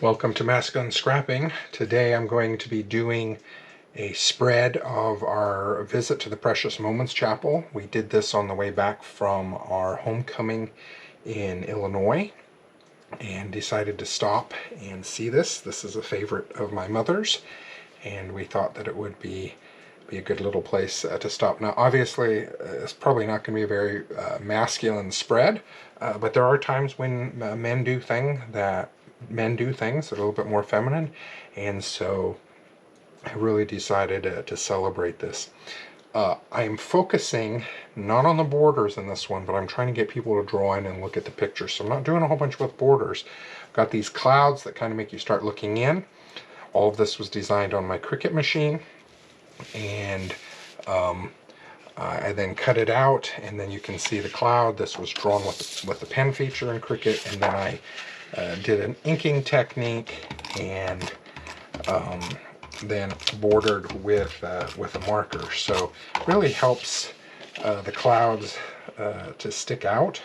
Welcome to Mass Gun Scrapping. Today I'm going to be doing a spread of our visit to the Precious Moments Chapel. We did this on the way back from our homecoming in Illinois and decided to stop and see this. This is a favorite of my mother's, and we thought that it would be a good little place to stop. Now obviously it's probably not going to be a very masculine spread, but there are times when men do things that are a little bit more feminine, and so I really decided to celebrate this. I'm focusing not on the borders in this one, but I'm trying to get people to draw in and look at the pictures. So I'm not doing a whole bunch with borders. I've got these clouds that kind of make you start looking in. All of this was designed on my Cricut machine, and I then cut it out, and then you can see the cloud. This was drawn with the pen feature in Cricut, and then I did an inking technique and then bordered with a marker. So really helps the clouds to stick out,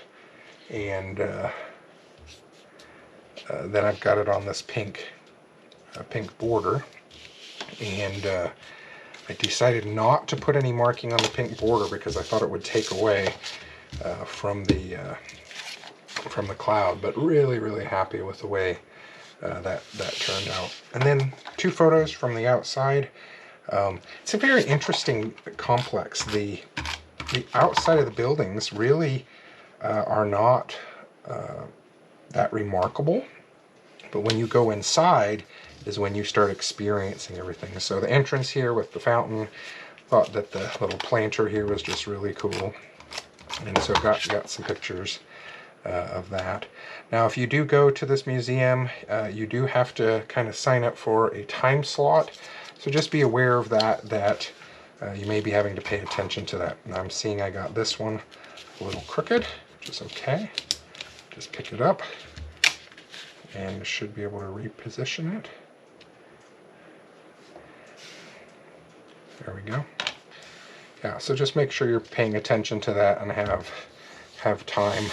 and then I've got it on this pink border, and I decided not to put any marking on the pink border because I thought it would take away from the cloud, but really happy with the way that turned out. And then two photos from the outside. It's a very interesting complex. The outside of the buildings really are not that remarkable, but when you go inside is when you start experiencing everything. So the entrance here with the fountain, thought that the little planter here was just really cool, and so got some pictures of that. Now if you do go to this museum, you do have to kind of sign up for a time slot, so just be aware of that you may be having to pay attention to that. Now I'm seeing I got this one a little crooked, which is okay. Just pick it up and should be able to reposition it. There we go. Yeah, so just make sure you're paying attention to that and have time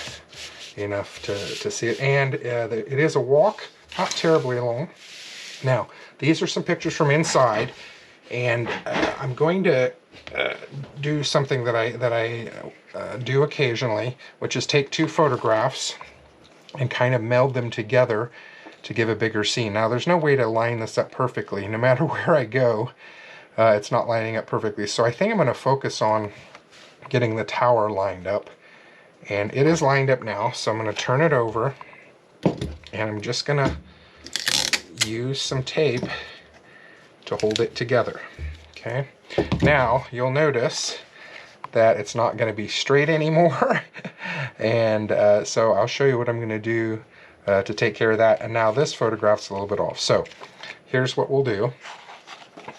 enough to see it. And it is a walk, not terribly long. Now, these are some pictures from inside, and I'm going to do something that I do occasionally, which is take two photographs and kind of meld them together to give a bigger scene. Now, there's no way to line this up perfectly. No matter where I go, it's not lining up perfectly. So I think I'm going to focus on getting the tower lined up. And it is lined up now, so I'm going to turn it over, and I'm just going to use some tape to hold it together. Okay, now you'll notice that it's not going to be straight anymore, and so I'll show you what I'm going to do to take care of that. And now this photograph's a little bit off, so here's what we'll do.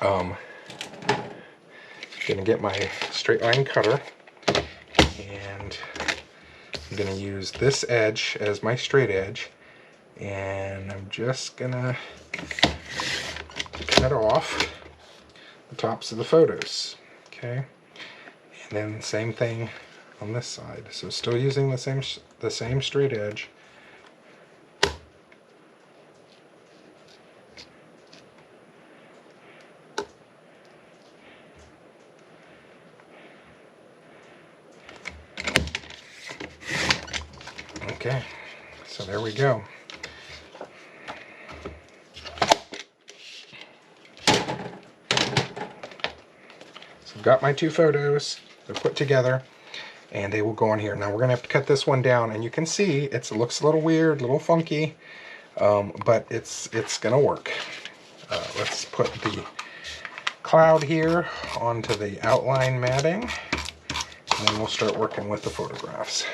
I'm going to get my straight line cutter, and I'm going to use this edge as my straight edge, and I'm just going to cut off the tops of the photos. Okay, and then same thing on this side. So still using the same straight edge. Okay, so there we go. So I've got my two photos, they're put together, and they will go on here. Now we're going to have to cut this one down, and you can see it looks a little weird, a little funky, but it's going to work. Let's put the cloud here onto the outline matting, and then we'll start working with the photographs.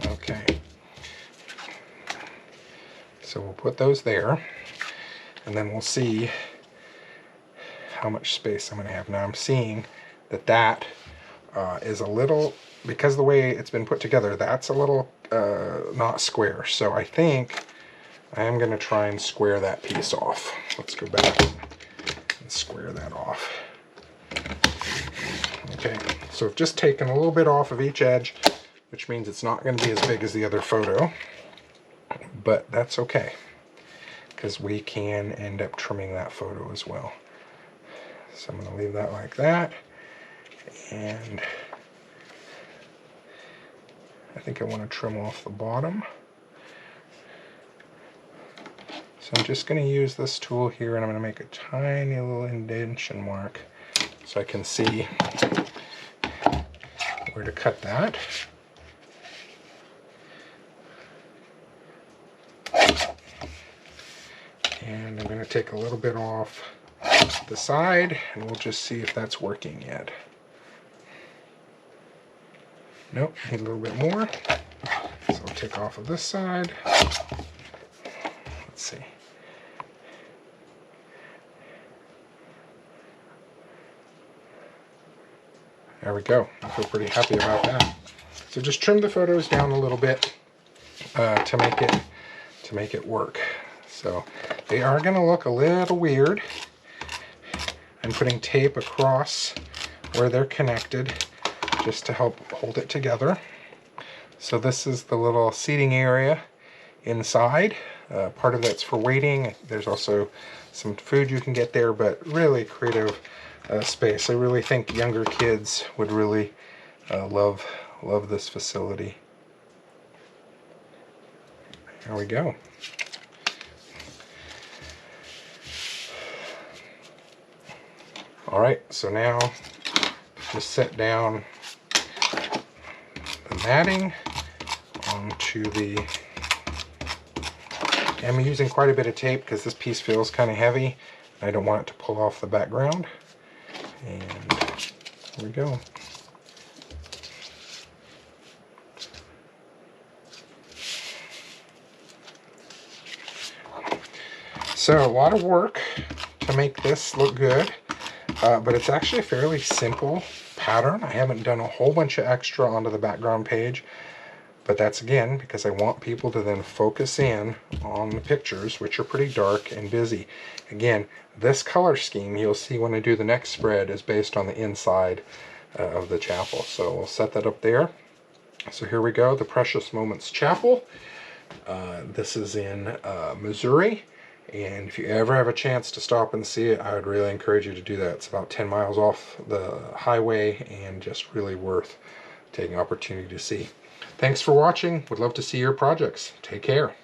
Okay, so we'll put those there, and then we'll see how much space I'm going to have. Now I'm seeing that is a little, because of the way it's been put together, that's a little not square. So I think I am going to try and square that piece off. Let's go back and square that off. Okay, so I've just taken a little bit off of each edge, which means it's not going to be as big as the other photo, but that's okay, because we can end up trimming that photo as well. So I'm going to leave that like that, and I think I want to trim off the bottom. So I'm just going to use this tool here, and I'm going to make a tiny little indentation mark so I can see where to cut that. And I'm going to take a little bit off the side, and we'll just see if that's working yet. Nope, need a little bit more. So I'll take off of this side. Let's see. There we go. I feel pretty happy about that. So just trim the photos down a little bit to make it work. So they are going to look a little weird. I'm putting tape across where they're connected just to help hold it together. So this is the little seating area inside. Part of that's for waiting. There's also some food you can get there, but really creative space. I really think younger kids would really love this facility. There we go. All right, so now just set down the matting onto the, I'm using quite a bit of tape because this piece feels kind of heavy. I don't want it to pull off the background. And here we go. So a lot of work to make this look good. But it's actually a fairly simple pattern. I haven't done a whole bunch of extra onto the background page, but that's again because I want people to then focus in on the pictures, which are pretty dark and busy. Again, this color scheme you'll see when I do the next spread is based on the inside of the chapel. So we'll set that up there. So here we go, the Precious Moments Chapel. This is in Missouri. And if you ever have a chance to stop and see it, I would really encourage you to do that. It's about 10 miles off the highway and just really worth taking opportunity to see. Thanks for watching. Would love to see your projects. Take care.